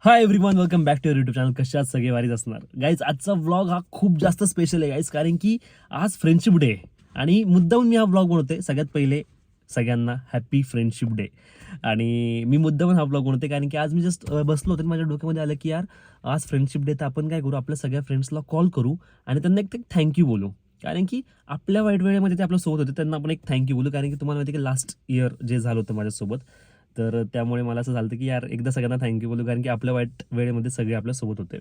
High everyone, welcome back to YouTube channel. कशात सगळे वारीच असणार गाईज. आजचा व्लॉग हा खूप जास्त स्पेशल आहे गाईज, कारण की आज फ्रेंडशिप डे आहे आणि मुद्दामून मी हा व्लॉग बनवते. सगळ्यात पहिले सगळ्यांना हॅपी फ्रेंडशिप डे. आणि मी मुद्दामून हा व्लॉग बनवते कारण की आज मी जस्ट बसलो होतो आणि माझ्या डोक्यामध्ये आलं की यार आज फ्रेंडशिप डे, तर आपण काय करू, आपल्या सगळ्या फ्रेंड्सला कॉल करू आणि त्यांना एक थँक्यू बोलू. कारण की आपल्या वाईट वेळेमध्ये ते आपल्यासोबत होते, त्यांना आपण एक थँक्यू बोलू. कारण की तुम्हाला माहिती की लास्ट इयर जे झालं होतं माझ्यासोबत, तर त्यामुळे मला असं झालं की यार एकदा सगळ्यांना थँक्यू बोलू, कारण की आपल्या वाईट वेळेमध्ये सगळे आपल्यासोबत होते.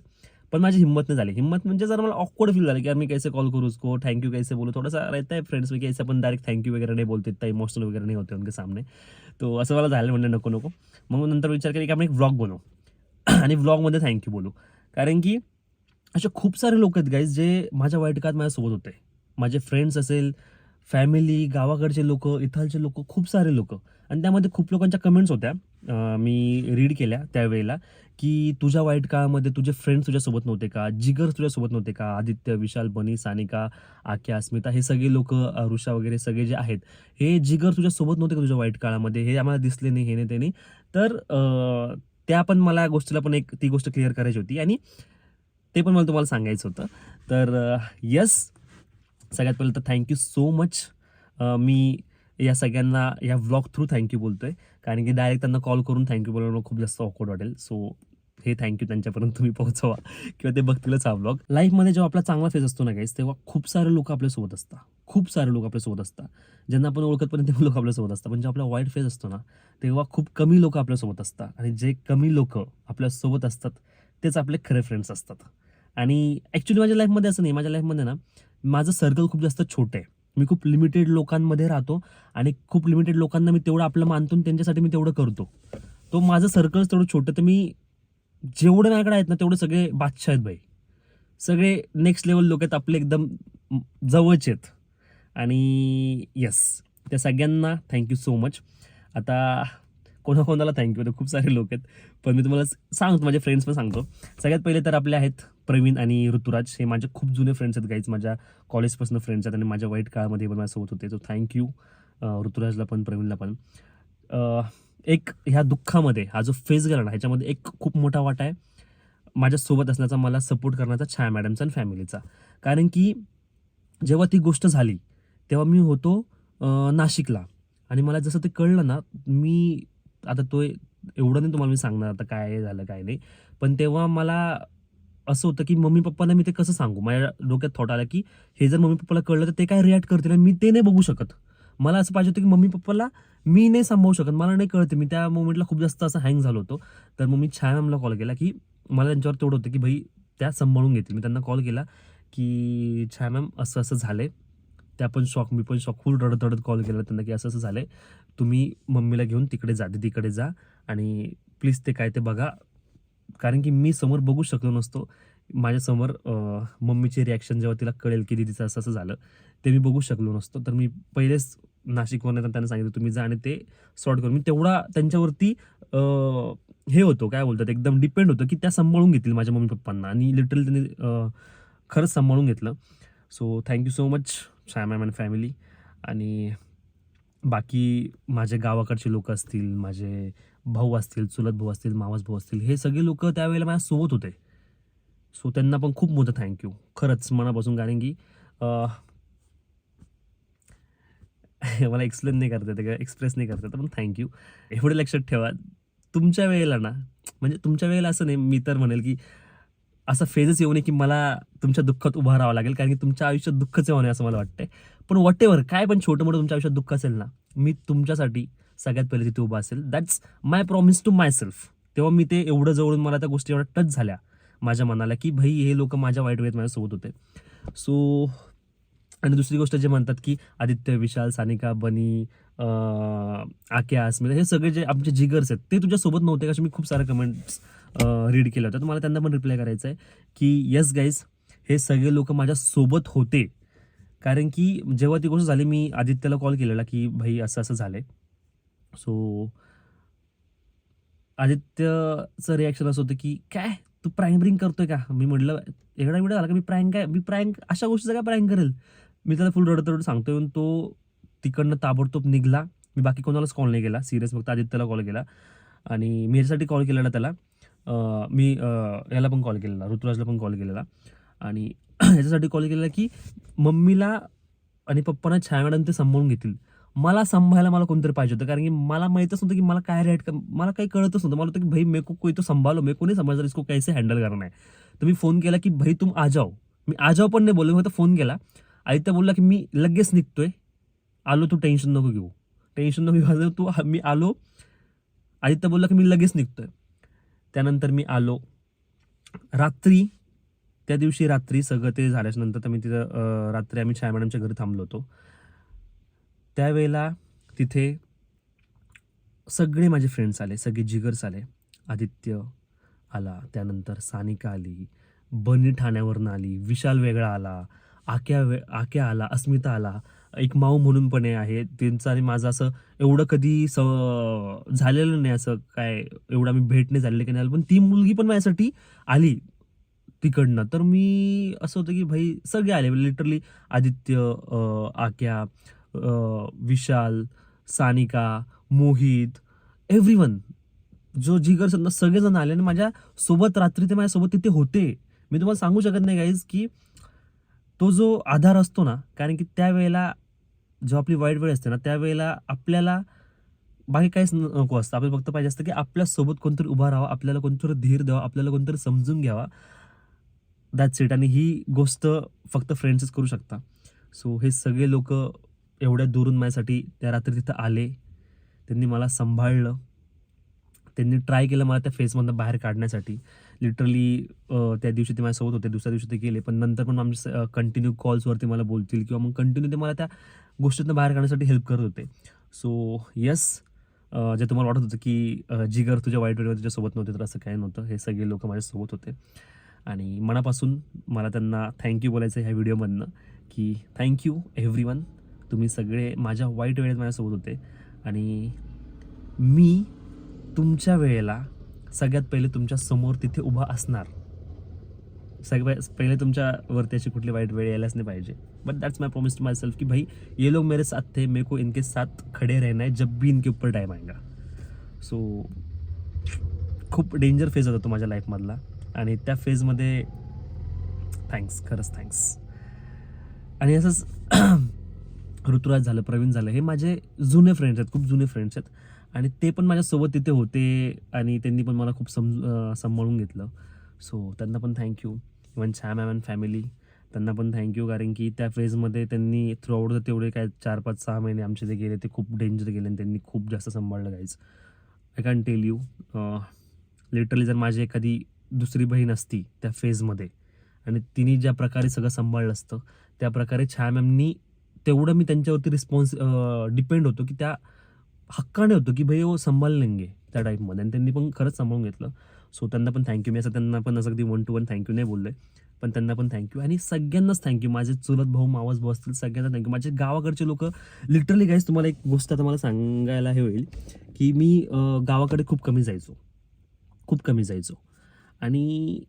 पण माझी हिंमत नाही झाली. हिंमत म्हणजे जरा मला ऑकवर्ड फील झालं की यार मी कैसे कॉल करू उसको, थँक्यू कैसे बोलू. थोडासा रहता है फ्रेंड्स में की ऐसे अपन डायरेक्ट थँक्यू वगैरह नहीं बोलते, इतना इमोशनल वगैरह नहीं होते उनके सामने. तो असं मला झालं, म्हणजे नको नको. मग नंतर विचार केला की आपण एक व्लॉग बनवू आणि व्लॉगमध्ये थँक्यू बोलू. कारण की असे खूप सारे लोक आहेत गाईज जे माझ्या वाईट काळात माझ्यासोबत होते. माझे फ्रेंड्स असेल, फॅमिली, गावाकडचे लोक, इथालचे लोक, खूप सारे लोक. आणि त्यामध्ये खूप लोकांच्या कमेंट्स होत्या, मी रीड केल्या त्यावेळेला, की तुझ्या वाईट काळामध्ये तुझे फ्रेंड्स तुझ्यासोबत नव्हते का, जिगर तुझ्यासोबत नव्हते का, आदित्य, विशाल, बनी, सानिका, आक्या, अस्मिता, हे सगळे लोक, ऋषा वगैरे सगळे जे आहेत, हे जिगर तुझ्यासोबत नव्हते का तुझ्या वाईट काळामध्ये, हे आम्हाला दिसले नाही, हे नाही ते नाही. तर त्या पण मला गोष्टीला पण एक ती गोष्ट क्लिअर करायची होती आणि ते पण मला तुम्हाला सांगायचं होतं. तर येस, सगळ्यात पहिलं तर थँक्यू सो मच. मी या सगळ्यांना या व्लॉग थ्रू थँक्यू बोलतोय, कारण की डायरेक्ट त्यांना कॉल करून थँक्यू बोलणं खूप जास्त ऑकवर्ड वाटेल. सो हे थँक्यू त्यांच्यापर्यंत तुम्ही पोहोचवा किंवा ते बघतीलच हा व्लॉग. लाईफमध्ये जेव्हा आपला चांगला फेज असतो ना गाईस, तेव्हा खूप सारे लोक आपल्यासोबत असतात. खूप सारे लोक आपल्यासोबत असतात, ज्यांना आपण ओळखत पण ते लोक आपल्यासोबत असतात. पण जेव्हा आपला वाईट फेज असतो ना, तेव्हा खूप कमी लोक आपल्यासोबत असतात. आणि जे कमी लोक आपल्यासोबत असतात तेच आपले खरे फ्रेंड्स असतात. आणि ॲक्च्युली माझ्या लाईफमध्ये असं नाही. माझ्या लाईफमध्ये ना माझं सर्कल खूप जास्त छोटं आहे. मी खूप लिमिटेड लोकांमध्ये राहतो आणि खूप लिमिटेड लोकांना मी तेवढं आपलं मानतो आणि त्यांच्यासाठी मी तेवढं करतो. तो माझं सर्कलच तेवढं छोटं, तर मी जेवढे माझ्याकडे आहेत ना तेवढे सगळे बादशाह आहेत भाई. सगळे नेक्स्ट लेवल लोक आहेत, आपले एकदम जवळचे आहेत. आणि येस, त्या सगळ्यांना थँक्यू सो मच. आता कोणाकोणाला थँक्यू, तर खूप सारे लोक आहेत, पण मी तुम्हाला सांगतो, माझे फ्रेंड्स पण सांगतो. सगळ्यात पहिले तर आपले आहेत प्रवीण आणि ऋतुराज. हे माझे खूप जुने फ्रेंड्स आहेत गाईज, माझ्या कॉलेजपासून फ्रेंड्स आहेत आणि माझ्या वाईट काळामध्ये पण माझ्यासोबत होते. तो थँक्यू ऋतुराजला पण, प्रवीणला पण. अ, एक ह्या दुःखामध्ये हा जो फेज गेला ना, ह्याच्यामध्ये एक खूप मोठा वाटा आहे माझ्यासोबत असण्याचा, मला सपोर्ट करण्याचा, छाया मॅडमचा आणि फॅमिलीचा. कारण की जेव्हा ती गोष्ट झाली तेव्हा मी होतो नाशिकला. आणि मला जसं ते कळलं ना, मी आता तो एवढं नाही तुम्हाला मी सांगणार आता काय झालं काय नाही. पण तेव्हा मला असं होतं की मम्मी पप्पाला मी ते कसं सांगू. माझ्या डोक्यात थॉट आला की हे जर मम्मी पप्पाला कळलं तर ते काय रिॲक्ट करतील आणि मी ते नाही बघू शकत. मला असं पाहिजे होतं की मम्मी पप्पाला मी नाही सांभाळू शकत, मला नाही कळते. मी त्या मोमेंटला खूप जास्त असं हँग झालो होतो. तर मग मी छाया मॅमला कॉल केला की मला त्यांच्यावर तेवढं होतं की भाई त्या सांभाळून घेतील. मी त्यांना कॉल केला की छाया मॅम असं असं झालंय. त्या पण शॉक, मी पण शॉक. फुल रडत रडत कॉल केला त्यांना की असं असं झालंय, तुम्ही मम्मीला घेऊन तिकडे जा, दीदीकडे जा आणि प्लीज ते काय ते बघा. कारण की मी समोर बघू शकलो नसतो. माझ्यासमोर मम्मीची रिॲक्शन जेव्हा तिला कळेल की दीदीचं असं असं झालं, ते मी बघू शकलो नसतो. तर मी पहिलेच नाशिकवरून येताना त्यांना सांगितलं तुम्ही जा आणि ते सॉर्ट करून. मी तेवढा त्यांच्यावरती अ, हे होतो, काय बोलतात, एकदम डिपेंड होतो की त्या सांभाळून घेतील माझ्या मम्मी पप्पांना. आणि लिटरली त्यांनी खरंच सांभाळून घेतलं. So thank you so much Chhaya ma'am and family. आणि बाकी माझे गावाकडचे लोक असतील, माझे भाऊ असतील, चुलत भाऊ असतील, मावस भाऊ असतील, हे सगळे लोक त्यावेळेला माझ्यासोबत होते. सो त्यांना पण खूप मोठं थँक्यू, खरंच मनापासून. कारण की मला एक्सप्लेन नाही करता येत, एक्सप्रेस नाही करता येत, पण थँक्यू. एवढं लक्षात ठेवा, तुमच्या वेळेला ना, म्हणजे तुमच्या वेळेला असं नाही, मी तर म्हणेल की असा फेजच येऊ नये की मला तुमच्या दुःखात उभं राहावं लागेल, कारण की तुमच्या आयुष्यात दुःखच येऊ नये असं मला वाटतंय. पण व्हॉटेव्हर, काय पण छोटं-मोठं तुमच्या आयुष्यात दुःख असेल ना, मी तुमच्यासाठी सगळ्यात पहिले तिथे उभा असेल. That's my promise to myself. तेव्हा मी ते एवढं जवळून मला त्या गोष्टी एवढ्या टच झाल्या माझ्या मनाला, की भाई हे लोकं माझ्या वाईट वेळेत माझ्यासोबत होते. सो आणि दुसरी गोष्ट जे म्हणतात की आदित्य, विशाल, सानिका, बनी, आक्या, अस्मिता, हे सगळे जे आमचे जिगर्स आहेत, ते तुझ्यासोबत नव्हते का? असे मी खूप साऱ्या कमेंट्स रीड केल्या होत्या. तर मला त्यांना पण रिप्लाय करायचा आहे की येस गाईज, हे सगळे लोक माझ्यासोबत होते. कारण की जेव्हा ती गोष्ट झाली, मी आदित्यला कॉल केलेला की भाई असं असं झालंय. सो आदित्यचं रिॲक्शन असं होतं की काय तू प्रँक ब्रिंक करतोय का? मी म्हटलं एवढा व्हिडिओ झाला का, मी प्रँक काय, मी प्रँक अशा गोष्टीचा काय प्रँक करेल. मी त्याला फुल रडत रडत सांगतोय आणि तो तिकडनं ताबडतोब निघाला. मी बाकी कोणालाच कॉल नाही केला सिरियस, फक्त आदित्यला कॉल केला. आणि मी याच्यासाठी कॉल केलेला त्याला मी याला पण कॉल केलेला, ऋतुराजला पण कॉल केलेला आणि ह्याच्यासाठी कॉल केलेला की मम्मीला आणि पप्पांना छाया मॅडम ते सांभाळून घेतील. मला सांभाळायला मला कोणतरी पाहिजे होतं, कारण की मला माहीतच नव्हतं की मला काय रिॲक्ट मला काही कळतच नव्हतं. मला होतं की भाई मेरे को कोई तो संभालो, मेरे को नहीं समझ रहा इसको कैसे हँडल करना है. तर मी फोन केला की भाई तुम आ जाओ. मी आ जाओ पण नाही बोललो, मी फक्त फोन केला. आदित्य बोलला की मी लगेच निघतोय, आलो तू टेन्शन नको घेऊ. टेन्शन नको घेऊ तू, मी आलो. आदित्य बोलला की मी लगेच निघतोय. त्यानंतर मी आलो रात्री. त्या दिवशी रात्री सगळं ते झाल्याच्या नंतर तर मी तिथं रात्री आम्ही छाया मॅडमच्या घरी थांबलो होतो. त्यावेळेला तिथे सगळे माझे फ्रेंड्स आले, सगळे जिगर्स आले. आदित्य आला, त्यानंतर सानिका आली, बनी ठाण्यावरनं आली, विशाल वेगळा आला, आक्या आला, अस्मिता आला, एक माऊ म्हणून पण आहे त्यांचं आणि माझं असं एवढं कधी झालेलं नाही, असं काय एवढं आम्ही भेट नाही झालेली की नाही, पण ती मुलगी पण माझ्यासाठी आली तिकडनं. तर मी असं होतं की भाई सगळे आले लिटरली, आदित्य, आक्या, विशाल, सानिका, मोहित, एव्हरीवन जो जिगर समजा सगळेजण आले आणि माझ्या सोबत रात्री ते माझ्यासोबत तिथे होते. मी तुम्हाला सांगू शकत नाही गाईज की तो जो आधार असतो ना, कारण की त्यावेळेला जेव्हा आपली वाईट वेळ असते ना, त्यावेळेला आपल्याला बाकी काहीच नको असतं. आपल्याला फक्त पाहिजे असतं की आपल्यासोबत कोणतरी उभा राहावा, आपल्याला कोणतरी धीर द्यावा, आपल्याला कोणतरी समजून घ्यावा. That's it. आणि ही गोष्ट फक्त फ्रेंड्सच करू शकता. सो हे सगळे लोक एवढ्या दुरून माझ्यासाठी त्या रात्री तिथं आले. त्यांनी मला सांभाळलं. त्यांनी ट्राय केलं मला त्या फेजमधनं बाहेर काढण्यासाठी. लिटरली त्या दिवशी ते माझ्यासोबत होते, दुसऱ्या दिवशी ते गेले. पण नंतर पण आमचे कंटिन्यू कॉल्सवरती मला बोलतील किंवा मग कंटिन्यू ते मला त्या गोष्टीतनं बाहेर काढण्यासाठी हेल्प करत होते. सो येस, जे तुम्हाला वाटत होतं की जिगर तुझ्या वाईट वेळेवर तुझ्यासोबत नव्हते, तर असं काही नव्हतं. हे सगळे लोक माझ्यासोबत होते आणि मनापासून मला त्यांना थँक्यू बोलायचं ह्या व्हिडिओमधनं की थँक्यू एव्हरीवन. तुम्ही सगळे माझ्या वाईट वेळेत माझ्यासोबत होते आणि मी तुमच्या वेळेला सगळ्यात पहिले तुमच्या समोर तिथे उभा असणार. सगळ्यात पहिले तुमच्यावरती अशी कुठली वाईट वेळ यायलाच नाही पाहिजे. But that's my promise to myself की भाई ये लोग मेरे साथ थे, मेरे को इनके साथ खडे रहना है जब भी इनके ऊपर टाइम आएगा. सो खूप डेंजर फेज होता तो माझ्या लाईफमधला आणि त्या फेजमध्ये थँक्स, खरंच थँक्स. आणि असंच ऋतुराज झालं, प्रवीण झालं, हे माझे जुने फ्रेंड्स आहेत, खूप जुने फ्रेंड्स आहेत आणि ते पण माझ्यासोबत तिथे होते आणि त्यांनी पण मला खूप सांभाळून घेतलं. सो त्यांना पण thank you. Even Chhaya ma'am and family, त्यांना पण थँक्यू, कारण की त्या फेजमध्ये त्यांनी थ्रूआउट तेवढे काय 4-5-6 महिने आमचे जे गेले ते खूप डेंजर गेले आणि त्यांनी खूप जास्त सांभाळलं guys. I can tell you, literally जर माझी एखादी दुसरी बहीण असती त्या फेजमध्ये आणि तिने ज्या प्रकारे सगळं सांभाळलं असतं, त्या प्रकारे छाया मॅमनी तेवढं मी त्यांच्यावरती डिपेंड होतो की त्या हक्काने होतो की भाई वो सांभाळ लेंगे त्या टाईपमध्ये, आणि त्यांनी पण खरंच सांभाळून घेतलं. सो त्यांना पण थँक्यू. मी असं त्यांना पण असं अगदी 1 to 1 थँक्यू नाही बोललोय, पण त्यांना पण थँक्यू. आणि सगळ्यांनाच थँक्यू. माझे चुलत भाऊ, मावस भाऊ असतील, सगळ्यांना थँक्यू. माझे गावाकडचे लोक लिटरली गाईज, तुम्हाला एक गोष्ट आता मला सांगायला हे होईल की मी गावाकडे खूप कमी जायचो आणि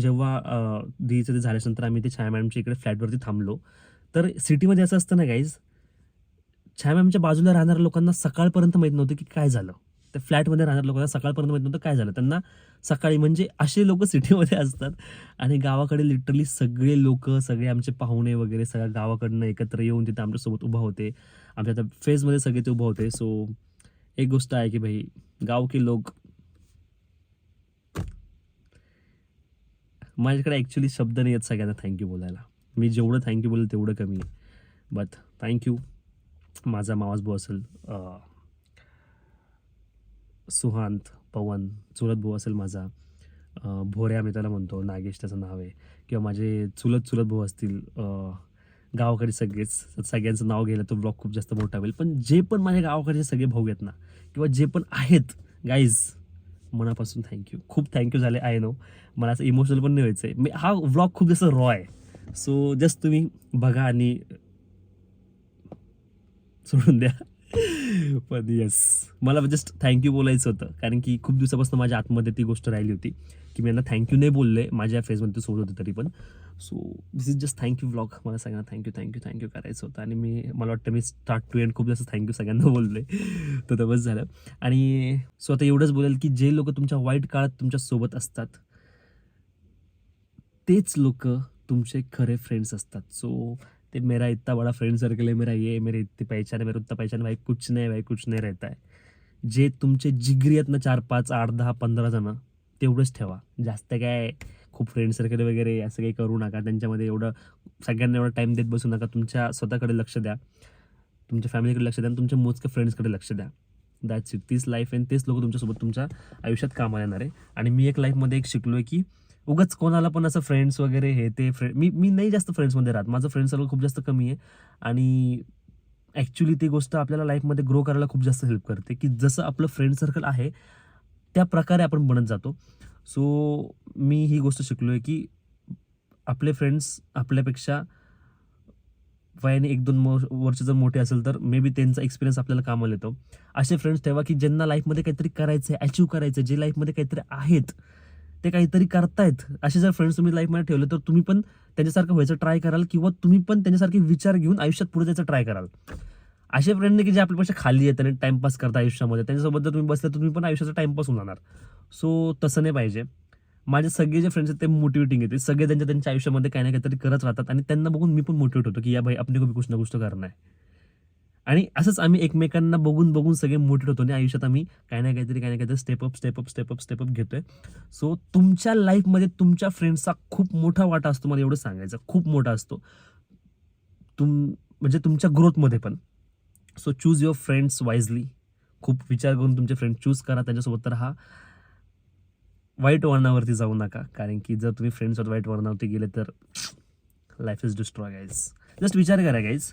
जेव्हा दीचं ते झाल्यानंतर आम्ही ते छाया मॅडमच्या इकडे फ्लॅटवरती थांबलो. तर सिटीमध्ये असं असतं ना गाईज, छाया मॅमच्या बाजूला राहणाऱ्या लोकांना सकाळपर्यंत माहीत नव्हतं की काय झालं. त्या फ्लॅटमध्ये राहणाऱ्या लोकांना सकाळपर्यंत माहीत नव्हतं काय झालं. त्यांना सकाळी, म्हणजे असे लोक सिटीमध्ये असतात आणि गावाकडे लिटरली सगळे लोक, सगळे आमचे पाहुणे वगैरे सगळ्या गावाकडनं एकत्र येऊन तिथे आमच्यासोबत उभा होते. आमच्या त्या फेजमध्ये सगळे ते उभा होते. सो एक गोष्ट आहे की भाई गाव के लोक, माझ्याकडे ॲक्च्युली शब्द नाही आहेत सगळ्यांना थँक्यू बोलायला. मी जेवढं थँक्यू बोलेल तेवढं कमी आहे. But thank you. माझा मावस भाऊ असेल सुहांत, पवन, चुलत भाऊ असेल माझा भोऱ्या, मी त्याला म्हणतो, नागेश त्याचं नाव आहे, किंवा माझे चुलत भाऊ असतील गावाकडे सगळेच. सगळ्यांचं नाव घ्यायला तो ब्लॉग खूप जास्त मोठा होईल. पण जे पण माझ्या गावाकडचे सगळे भाऊ आहेत ना, किंवा जे पण आहेत गाईज, मनापासून थँक्यू. खूप थँक्यू झाले. आय नो मला असं इमोशनल पण नाही व्हायचं आहे. हा व्लॉग खूप जास्त रॉ आहे. सो जस्ट तुम्ही बघा आणि सोडून द्या. पण येस, मला जस्ट थँक्यू बोलायचं होतं, कारण की खूप दिवसापासून माझ्या आतमध्ये ती गोष्ट राहिली होती की मी यांना थँक्यू नाही बोलले. माझ्या फेसमध्ये सोबत होते तरी पण. So this is just thank you vlog. मला सगळ्यांना थँक्यू करायचं होतं आणि मला वाटतं मी स्टार्ट टू एंड खूप जास्त थँक्यू सगळ्यांना बोलले. तर बस झालं. आणि सो आता एवढंच बोलेल की जे लोक तुमच्या वाईट काळात तुमच्या सोबत असतात तेच लोक तुमचे खरे फ्रेंड्स असतात. सो ते मेरा इतना बड़ा फ्रेंड सर्कल है, मेरा ये मेरे इतनी पहचान है, मेरा उतना पहचान है, भाई कुछ नहीं रहता है. जे तुमचे जिगरी आहेत ना 4, 5, 8, 10, 15 जण तेवढंच ठेवा. जास्त काय खूप फ्रेंड सर्कल वगैरे असं काही करू नका. त्यांच्यामध्ये एवढं सगळ्यांना एवढा टाईम देत बसू नका. तुमच्या स्वतःकडे लक्ष द्या, तुमच्या फॅमिलीकडे लक्ष द्या आणि तुमच्या मोजक्या फ्रेंड्सकडे लक्ष द्या. That's it. तीच लाईफ आहे, तेच लोक तुमच्यासोबत तुमच्या आयुष्यात कामाला येणार आहे. आणि मी एक लाईफमध्ये एक शिकलो आहे की उगाच कोणाला पण असं फ्रेंड्स वगैरे हे ते मी नाही जास्त फ्रेंड्समध्ये राहत. माझं फ्रेंड सर्कल खूप जास्त कमी आहे. आणि ॲक्च्युली ती गोष्ट आपल्याला लाईफमध्ये ग्रो करायला खूप जास्त हेल्प करते की जसं आपलं फ्रेंड सर्कल आहे त्या प्रकारे आपण बनत जातो. सो मी ही गोष्ट शिकलो आहे की आपले फ्रेंड्स आपल्यापेक्षा वयाने 1-2 वर्ष जर मोठे असेल तर मे बी त्यांचा एक्सपिरियन्स आपल्याला कामाला येतो. असे फ्रेंड्स ठेवा की ज्यांना लाईफमध्ये काहीतरी करायचं आहे, अचीव्ह करायचं आहे, जे लाईफमध्ये काहीतरी आहेत ते काहीतरी करतायत. असे जर फ्रेंड्स तुम्ही लाईफमध्ये ठेवले तर तुम्ही पण त्यांच्यासारखं व्हायचं ट्राय कराल किंवा तुम्ही पण त्यांच्यासारखे विचार घेऊन आयुष्यात पुढे जायचं ट्राय कराल. असे फ्रेंड नाही की जे आपल्यापेक्षा खाली आहेत आणि टाइमपास करता आयुष्यामध्ये, त्यांच्यासोबत जर तुम्ही बसले तर तुम्ही पण आयुष्याचा टाइमपास होऊन जाणार. सो तसं नाही पाहिजे. माझे सगळे जे फ्रेंड्स आहेत ते मोटिवेटिंग आहेत. ते सगळे त्यांच्या आयुष्यामध्ये काही ना काहीतरी करत राहतात आणि त्यांना बघून मी पण मोटिवेट होतो की या भाई अपने को भी कुछ ना कुछ तो करना है. आणि असंच आम्ही एकमेकांना बघून सगळे मोटिवेट होतो आणि आयुष्यात आम्ही काही ना काहीतरी स्टेप अप घेतोय. सो तुमच्या लाईफमध्ये तुमच्या फ्रेंड्सचा खूप मोठा वाटा असतो. मला एवढं सांगायचं, खूप मोठा असतो म्हणजे तुमच्या ग्रोथमध्ये पण. So choose your friends wisely. खूप विचार करून तुमचे फ्रेंड चूज करा, त्यांच्यासोबत राहा. वाईट वळणावरती जाऊ नका, कारण की जर तुम्ही फ्रेंड्ससोबत वाईट वळणावरती गेले तर life is destroy guys. Just विचार करा गाईज,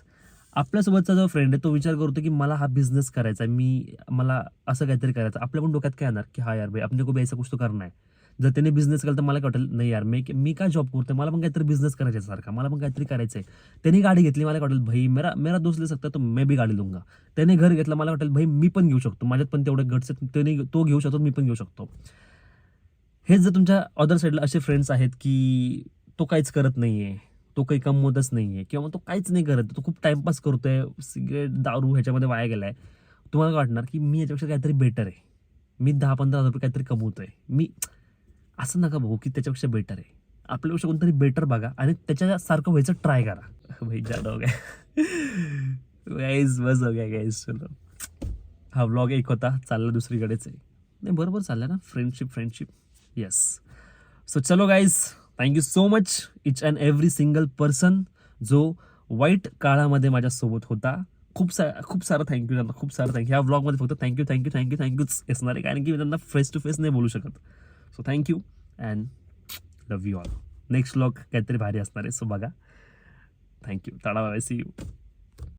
आपल्यासोबतचा जो फ्रेंड आहे तो विचार करतो की मला हा बिझनेस करायचा आहे, मला असं काहीतरी करायचं. आपल्या पण डोक्यात काय येणार की हा यार भाई अपने को भी ऐसा कुछ तो करना है. जर त्याने बिझनेस केला तर मला काय वाटेल, नाही यार मी काय जॉब करतोय, मला पण काहीतरी बिझनेस करायचा सारखा, मला पण काहीतरी करायचं आहे. त्याने गाडी घेतली, मला काय वाटेल भाई मेरा दोस्त ले सकता तो मैं भी गाडी लूंगा. त्याने घर घेतलं, मला वाटेल भाई मी पण घेऊ शकतो, माझ्यात पण तेवढे गट्स आहेत, त्याने तो घेऊ शकतो, मी पण घेऊ शकतो. हेच जर तुमच्या अदर साईडला असे फ्रेंड्स आहेत की तो काहीच करत नाहीये, तो काही कमवतच नाहीये किंवा तो काहीच नाही करत, तो खूप टाइमपास करतोय, सिगरेट दारू ह्याच्यामध्ये वाया गेलाय, तुम्हाला काय वाटणार की मी याच्यापेक्षा काहीतरी बेटर आहे, मी 10-15 हजार रुपये काहीतरी कमवतोय, मी असं नका बघू की त्याच्यापेक्षा बेटर आहे. आपल्यापेक्षा कोणतरी बेटर बघा आणि त्याच्यासारखं व्हायचं ट्राय करा. भाई ज्यादा हो गया गाईज, बस हो गया गाईज. चलो, हा व्लॉग एक होता, चालला दुसरीकडेच आहे. नाही बरोबर चाललं ना, फ्रेंडशिप. येस. सो चलो guys, thank you so much each and every single person जो वाईट काळामध्ये माझ्यासोबत होता. खूप सारं थँक्यू त्यांना, खूप सारं थँक्यू. ह्या व्लॉगमध्ये फक्त थँक्यूच असणार आहे, कारण की मी त्यांना फेस टू फेस नाही बोलू शकत. So thank you and love you all. Next vlog काहीतरी भारी असणार आहे, सो बघा. Thank you. Tata, bye, see you.